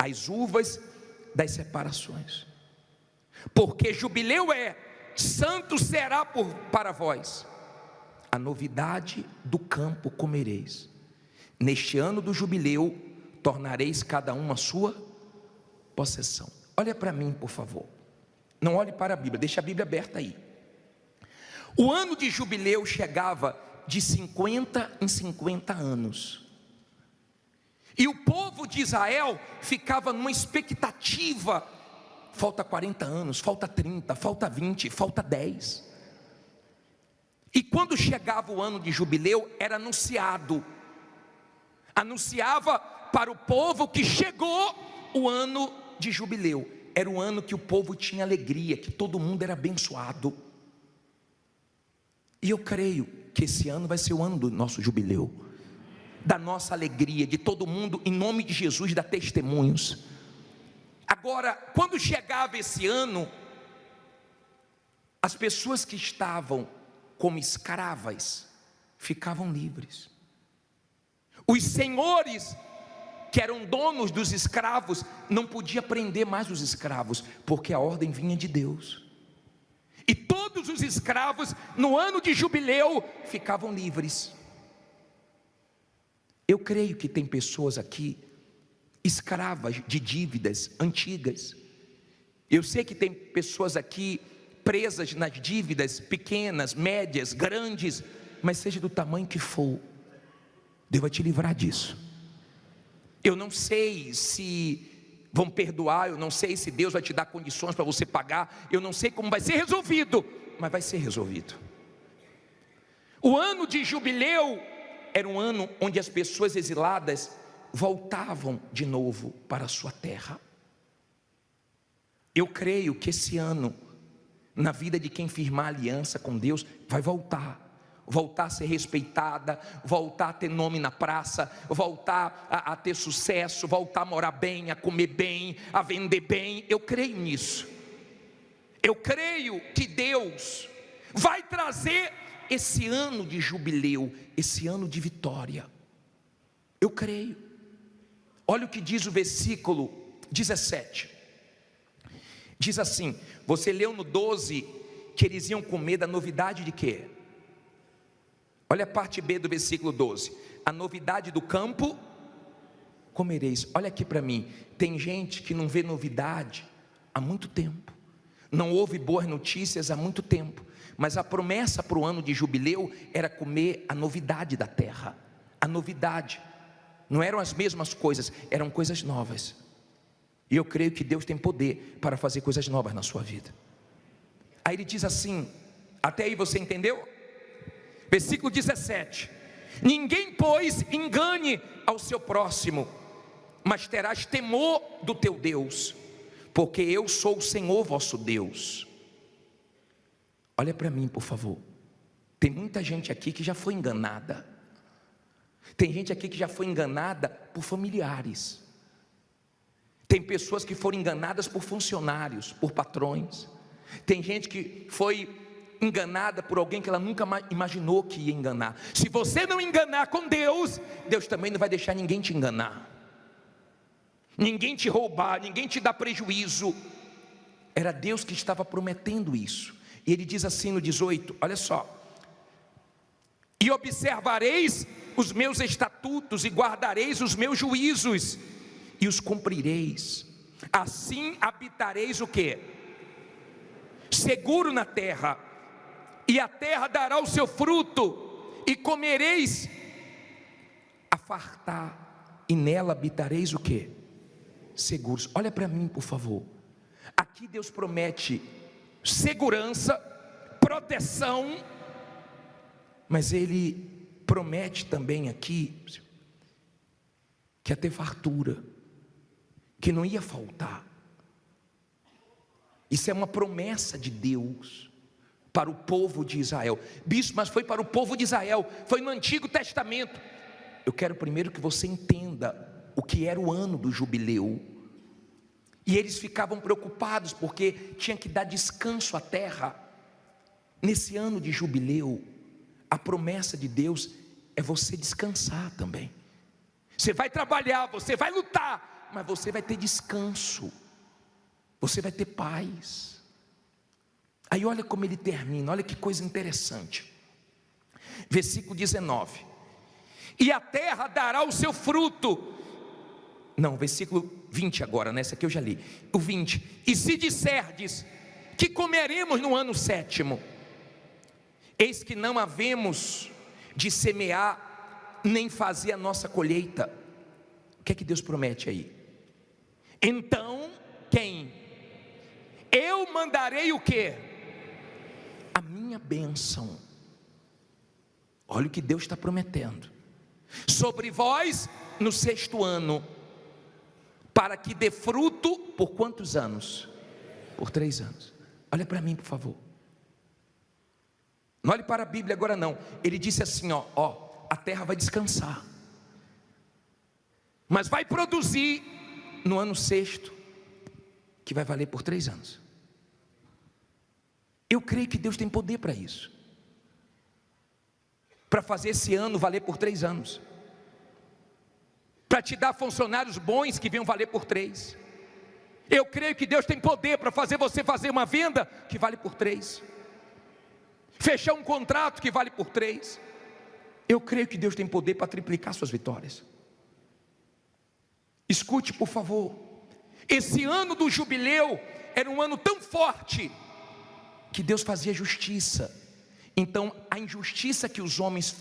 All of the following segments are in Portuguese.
as uvas das separações. Porque jubileu é, santo será para vós, a novidade do campo comereis. Neste ano do jubileu, tornareis cada um a sua possessão. Olha para mim, por favor. Não olhe para a Bíblia, deixa a Bíblia aberta aí. O ano de jubileu chegava de 50 em 50 anos. E o povo de Israel ficava numa expectativa. Falta 40 anos, falta 30, falta 20, falta 10. E quando chegava o ano de jubileu, era anunciava para o povo que chegou o ano de jubileu. Era o ano que o povo tinha alegria, que todo mundo era abençoado. E eu creio que esse ano vai ser o ano do nosso jubileu, da nossa alegria, de todo mundo, em nome de Jesus, dar testemunhos. Agora, quando chegava esse ano, as pessoas que estavam como escravas ficavam livres. Os senhores que eram donos dos escravos não podiam prender mais os escravos, porque a ordem vinha de Deus. E todos os escravos no ano de jubileu ficavam livres. Eu creio que tem pessoas aqui escravas de dívidas antigas. Eu sei que tem pessoas aqui presas nas dívidas pequenas, médias, grandes, mas seja do tamanho que for, Deus vai te livrar disso. Eu não sei se vão perdoar, eu não sei se Deus vai te dar condições para você pagar, eu não sei como vai ser resolvido, mas vai ser resolvido. O ano de jubileu era um ano onde as pessoas exiladas voltavam de novo para a sua terra. Eu creio que esse ano, na vida de quem firmar aliança com Deus, vai voltar a ser respeitada, voltar a ter nome na praça, voltar a ter sucesso, voltar a morar bem, a comer bem, a vender bem. Eu creio nisso. Eu creio que Deus vai trazer esse ano de jubileu, esse ano de vitória. Eu creio. Olha o que diz o versículo 17. Diz assim, você leu no 12 que eles iam comer da novidade de quê? Olha a parte B do versículo 12. A novidade do campo comereis. Olha aqui para mim. Tem gente que não vê novidade há muito tempo, não ouve boas notícias há muito tempo, mas a promessa para o ano de jubileu era comer a novidade da terra. A novidade. Não eram as mesmas coisas, eram coisas novas. E eu creio que Deus tem poder para fazer coisas novas na sua vida. Aí ele diz assim, até aí você entendeu? Versículo 17. Ninguém, pois, engane ao seu próximo, mas terás temor do teu Deus, porque eu sou o Senhor vosso Deus. Olha para mim, por favor. Tem muita gente aqui que já foi enganada. Tem gente aqui que já foi enganada por familiares. Tem pessoas que foram enganadas por funcionários, por patrões. Tem gente que foi enganada por alguém que ela nunca imaginou que ia enganar. Se você não enganar com Deus, Deus também não vai deixar ninguém te enganar, ninguém te roubar, ninguém te dar prejuízo. Era Deus que estava prometendo isso. E ele diz assim no 18, olha só: e observareis os meus estatutos e guardareis os meus juízos e os cumprireis, assim habitareis o quê? Seguro na terra, e a terra dará o seu fruto, e comereis a fartar, e nela habitareis o quê? Seguros. Olha para mim, por favor. Aqui Deus promete segurança, proteção, mas Ele promete também aqui que ia ter fartura, que não ia faltar. Isso é uma promessa de Deus para o povo de Israel. Bispo, mas foi para o povo de Israel, foi no Antigo Testamento. Eu quero primeiro que você entenda o que era o ano do jubileu. E eles ficavam preocupados porque tinha que dar descanso à terra. Nesse ano de jubileu, a promessa de Deus é você descansar também. Você vai trabalhar, você vai lutar, mas você vai ter descanso, você vai ter paz. Aí olha como ele termina, olha que coisa interessante. Versículo 19: e a terra dará o seu fruto. Não, versículo 20 agora, nessa aqui eu já li. O 20: e se disserdes que comeremos no ano 7º, eis que não havemos de semear, nem fazer a nossa colheita. O que é que Deus promete aí? Então, quem? Eu mandarei o quê? A minha bênção. Olha o que Deus está prometendo. Sobre vós no 6º ano, para que dê fruto, por quantos anos? Por 3 anos. Olha para mim, por favor. Não olhe para a Bíblia agora não. Ele disse assim, a terra vai descansar, mas vai produzir no ano 6º, que vai valer por 3 anos. Eu creio que Deus tem poder para isso, para fazer esse ano valer por 3 anos, para te dar funcionários bons que venham valer por 3. Eu creio que Deus tem poder para fazer você fazer uma venda que vale por 3, fechar um contrato que vale por 3. Eu creio que Deus tem poder para triplicar suas vitórias. Escute, por favor. Esse ano do jubileu era um ano tão forte que Deus fazia justiça. Então a injustiça que os homens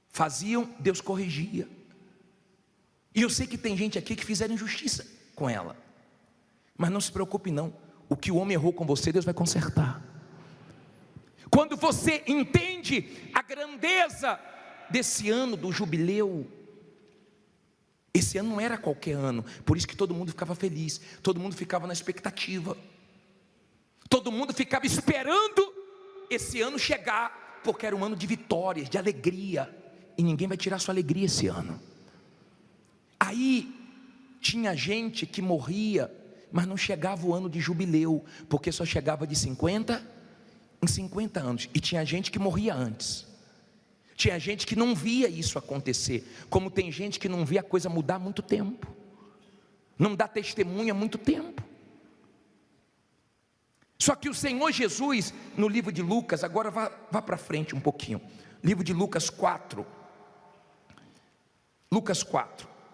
faziam, Deus corrigia. E eu sei que tem gente aqui que fizeram injustiça com ela, mas não se preocupe não. O que o homem errou com você, Deus vai consertar. Quando você entende a grandeza desse ano do jubileu, esse ano não era qualquer ano, por isso que todo mundo ficava feliz, todo mundo ficava na expectativa, todo mundo ficava esperando esse ano chegar, porque era um ano de vitórias, de alegria, e ninguém vai tirar sua alegria esse ano. Aí tinha gente que morria, mas não chegava o ano de jubileu, porque só chegava de 50 em 50 anos, e tinha gente que morria antes. Tinha gente que não via isso acontecer, como tem gente que não via a coisa mudar há muito tempo, não dá testemunha há muito tempo. Só que o Senhor Jesus, no livro de Lucas, agora vá para frente um pouquinho, livro de Lucas 4,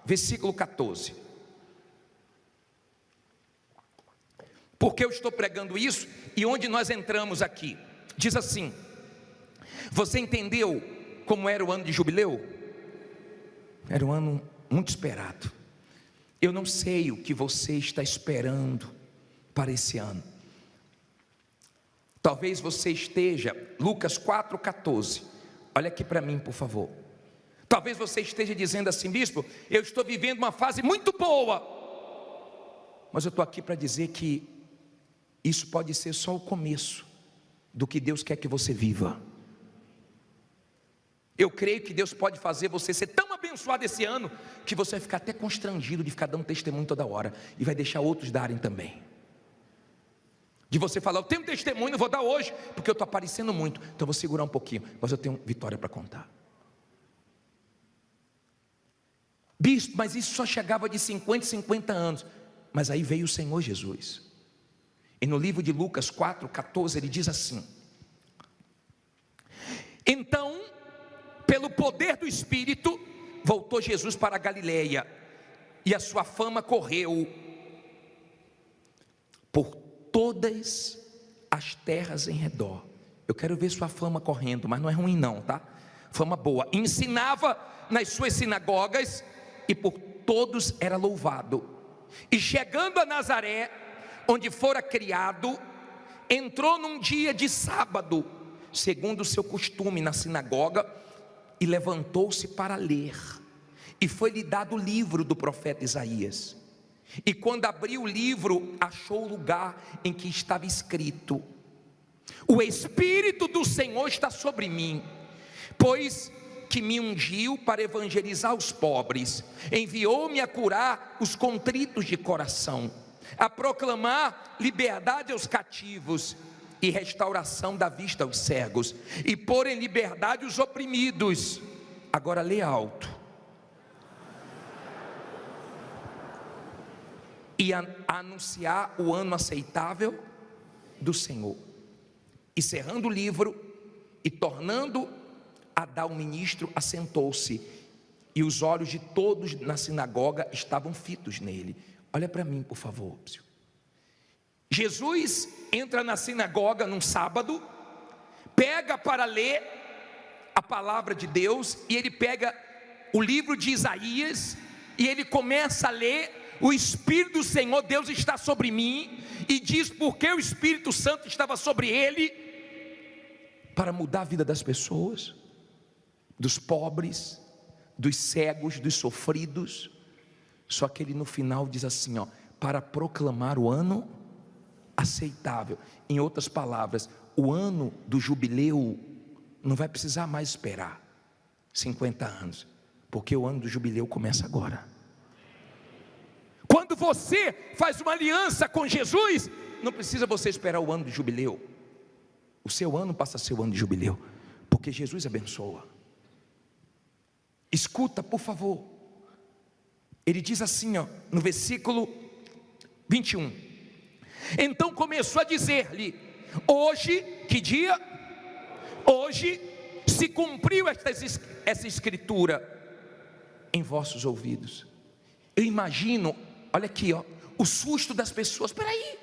versículo 14. Porque eu estou pregando isso, e onde nós entramos aqui, diz assim: você entendeu como era o ano de jubileu? Era um ano muito esperado. Eu não sei o que você está esperando para esse ano. Talvez você esteja, Lucas 4,14, olha aqui para mim, por favor. Talvez você esteja dizendo assim: bispo, eu estou vivendo uma fase muito boa, mas eu estou aqui para dizer que isso pode ser só o começo do que Deus quer que você viva. Eu creio que Deus pode fazer você ser tão abençoado esse ano, que você vai ficar até constrangido de ficar dando testemunho toda hora, e vai deixar outros darem também. De você falar: eu tenho testemunho, não vou dar hoje, porque eu estou aparecendo muito, então vou segurar um pouquinho, mas eu tenho vitória para contar. Bispo, mas isso só chegava de 50 em 50 anos. Mas aí veio o Senhor Jesus, e no livro de Lucas 4,14 ele diz assim: então, pelo poder do Espírito, voltou Jesus para a Galileia, e a sua fama correu por todas as terras em redor. Eu quero ver sua fama correndo, mas não é ruim não, tá? Fama boa. Ensinava nas suas sinagogas, e por todos era louvado. E chegando a Nazaré, onde fora criado, entrou num dia de sábado, segundo o seu costume, na sinagoga, e levantou-se para ler. E foi-lhe dado o livro do profeta Isaías. E quando abriu o livro, achou o lugar em que estava escrito: o Espírito do Senhor está sobre mim, pois que me ungiu para evangelizar os pobres, enviou-me a curar os contritos de coração, a proclamar liberdade aos cativos e restauração da vista aos cegos, e pôr em liberdade os oprimidos. Agora lê alto: e a anunciar o ano aceitável do Senhor. E cerrando o livro e tornando a dar o ministro, assentou-se, e os olhos de todos na sinagoga estavam fitos nele. Olha para mim, por favor. Jesus entra na sinagoga num sábado, pega para ler a palavra de Deus, e ele pega o livro de Isaías, e ele começa a ler: o Espírito do Senhor Deus está sobre mim, e diz porque o Espírito Santo estava sobre ele, para mudar a vida das pessoas, dos pobres, dos cegos, dos sofridos. Só que ele no final diz assim, para proclamar o ano aceitável. Em outras palavras, o ano do jubileu não vai precisar mais esperar 50 anos, porque o ano do jubileu começa agora. Quando você faz uma aliança com Jesus, não precisa você esperar o ano do jubileu. O seu ano passa a ser o ano de jubileu, porque Jesus abençoa. Escuta, por favor. Ele diz assim, no versículo 21. Então começou a dizer-lhe: hoje, que dia? Hoje se cumpriu essa escritura em vossos ouvidos. Eu imagino, olha aqui, o susto das pessoas. Espera aí,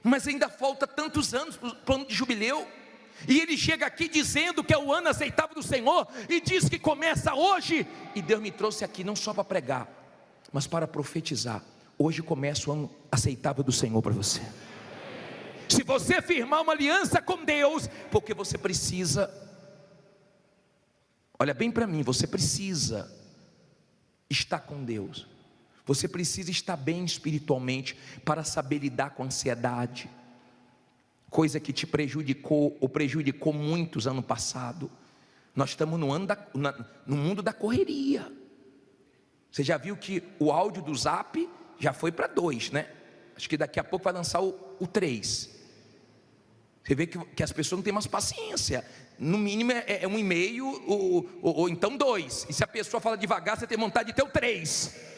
mas ainda falta tantos anos para o ano de jubileu, e ele chega aqui dizendo que é o ano aceitável do Senhor, e diz que começa hoje. E Deus me trouxe aqui não só para pregar, mas para profetizar. Hoje começa o ano aceitável do Senhor para você. Se você firmar uma aliança com Deus, porque você precisa, olha bem para mim, você precisa estar com Deus. Você precisa estar bem espiritualmente para saber lidar com a ansiedade, coisa que te prejudicou ou prejudicou muitos ano passado. Nós estamos no mundo da correria. Você já viu que o áudio do Zap já foi para 2, né? Acho que daqui a pouco vai lançar o 3. Você vê que as pessoas não têm mais paciência. No mínimo é 1,5 ou então 2. E se a pessoa fala devagar, você tem vontade de ter o 3.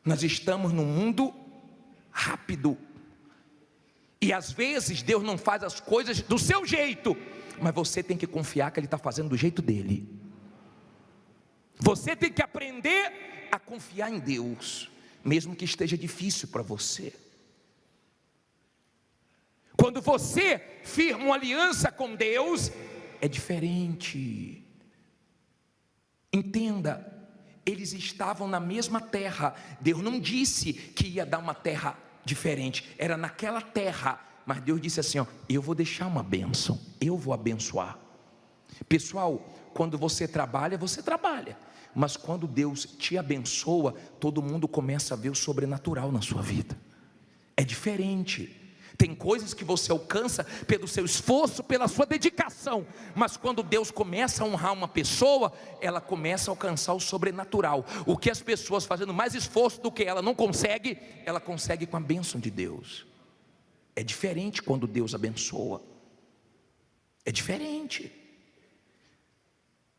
Nós estamos num mundo rápido, e às vezes Deus não faz as coisas do seu jeito, mas você tem que confiar que Ele está fazendo do jeito dEle. Você tem que aprender a confiar em Deus, mesmo que esteja difícil para você. Quando você firma uma aliança com Deus, é diferente. Entenda, eles estavam na mesma terra. Deus não disse que ia dar uma terra diferente, era naquela terra, mas Deus disse assim, eu vou deixar uma bênção, eu vou abençoar. Pessoal, quando você trabalha, mas quando Deus te abençoa, todo mundo começa a ver o sobrenatural na sua vida. É diferente. Tem coisas que você alcança pelo seu esforço, pela sua dedicação, mas quando Deus começa a honrar uma pessoa, ela começa a alcançar o sobrenatural. O que as pessoas fazendo mais esforço do que ela não consegue, ela consegue com a bênção de Deus. É diferente quando Deus abençoa. É diferente.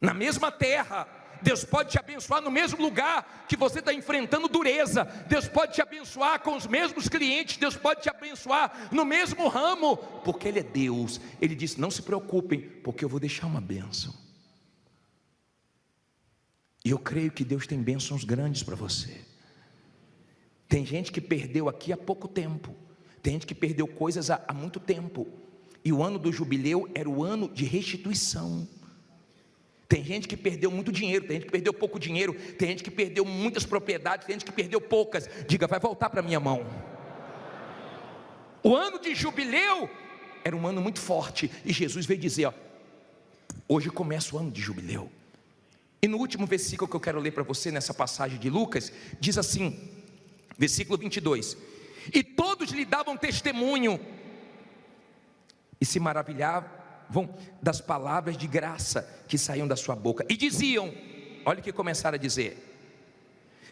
Na mesma terra, Deus pode te abençoar no mesmo lugar que você está enfrentando dureza. Deus pode te abençoar com os mesmos clientes. Deus pode te abençoar no mesmo ramo, porque Ele é Deus. Ele disse, não se preocupem, porque eu vou deixar uma bênção. E eu creio que Deus tem bênçãos grandes para você. Tem gente que perdeu aqui há pouco tempo, tem gente que perdeu coisas há muito tempo, e o ano do jubileu era o ano de restituição. Tem gente que perdeu muito dinheiro, tem gente que perdeu pouco dinheiro, tem gente que perdeu muitas propriedades, tem gente que perdeu poucas. Diga, vai voltar para a minha mão. O ano de jubileu era um ano muito forte, e Jesus veio dizer, hoje começa o ano de jubileu. E no último versículo que eu quero ler para você, nessa passagem de Lucas, diz assim, versículo 22, e todos lhe davam testemunho, e se maravilhavam das palavras de graça que saíam da sua boca, e diziam, olha o que começaram a dizer,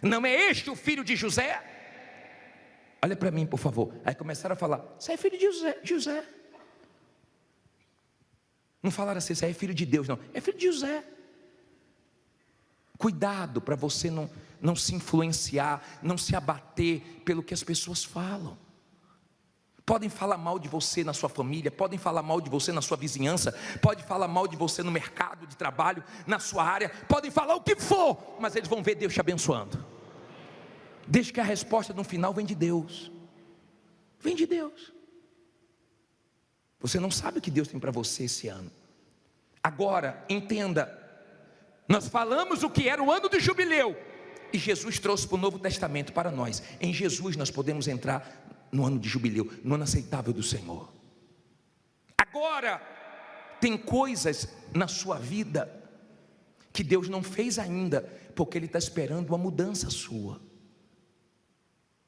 não é este o filho de José? Olha para mim, por favor. Aí começaram a falar, você é filho de José. Não falaram assim, você é filho de Deus, não, é filho de José. Cuidado para você não se influenciar, não se abater pelo que as pessoas falam. Podem falar mal de você na sua família, podem falar mal de você na sua vizinhança, podem falar mal de você no mercado de trabalho, na sua área, podem falar o que for, mas eles vão ver Deus te abençoando. Desde que a resposta no final vem de Deus. Vem de Deus. Você não sabe o que Deus tem para você esse ano. Agora, entenda, nós falamos o que era o ano do jubileu, e Jesus trouxe para o Novo Testamento para nós. Em Jesus nós podemos entrar no ano de jubileu, no ano aceitável do Senhor. Agora, tem coisas na sua vida que Deus não fez ainda, porque Ele está esperando uma mudança sua.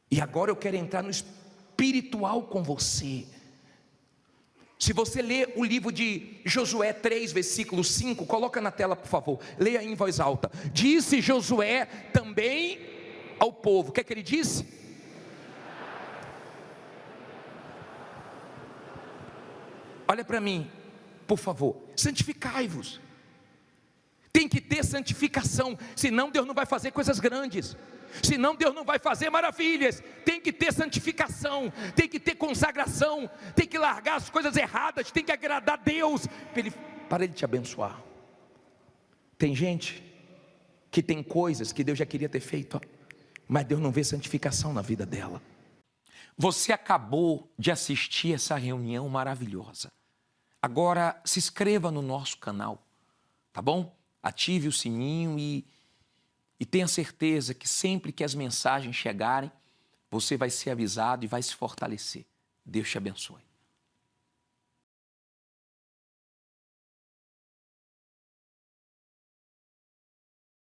E agora eu quero entrar no espiritual com você. Se você ler o livro de Josué 3, versículo 5, coloca na tela por favor, leia em voz alta. Disse Josué também ao povo, o que é que ele disse? Olha para mim, por favor, santificai-vos. Tem que ter santificação, senão Deus não vai fazer coisas grandes, senão Deus não vai fazer maravilhas. Tem que ter santificação, tem que ter consagração, tem que largar as coisas erradas, tem que agradar a Deus, para Ele te abençoar. Tem gente que tem coisas que Deus já queria ter feito, mas Deus não vê santificação na vida dela. Você acabou de assistir essa reunião maravilhosa. Agora se inscreva no nosso canal, tá bom? Ative o sininho e tenha certeza que sempre que as mensagens chegarem, você vai ser avisado e vai se fortalecer. Deus te abençoe.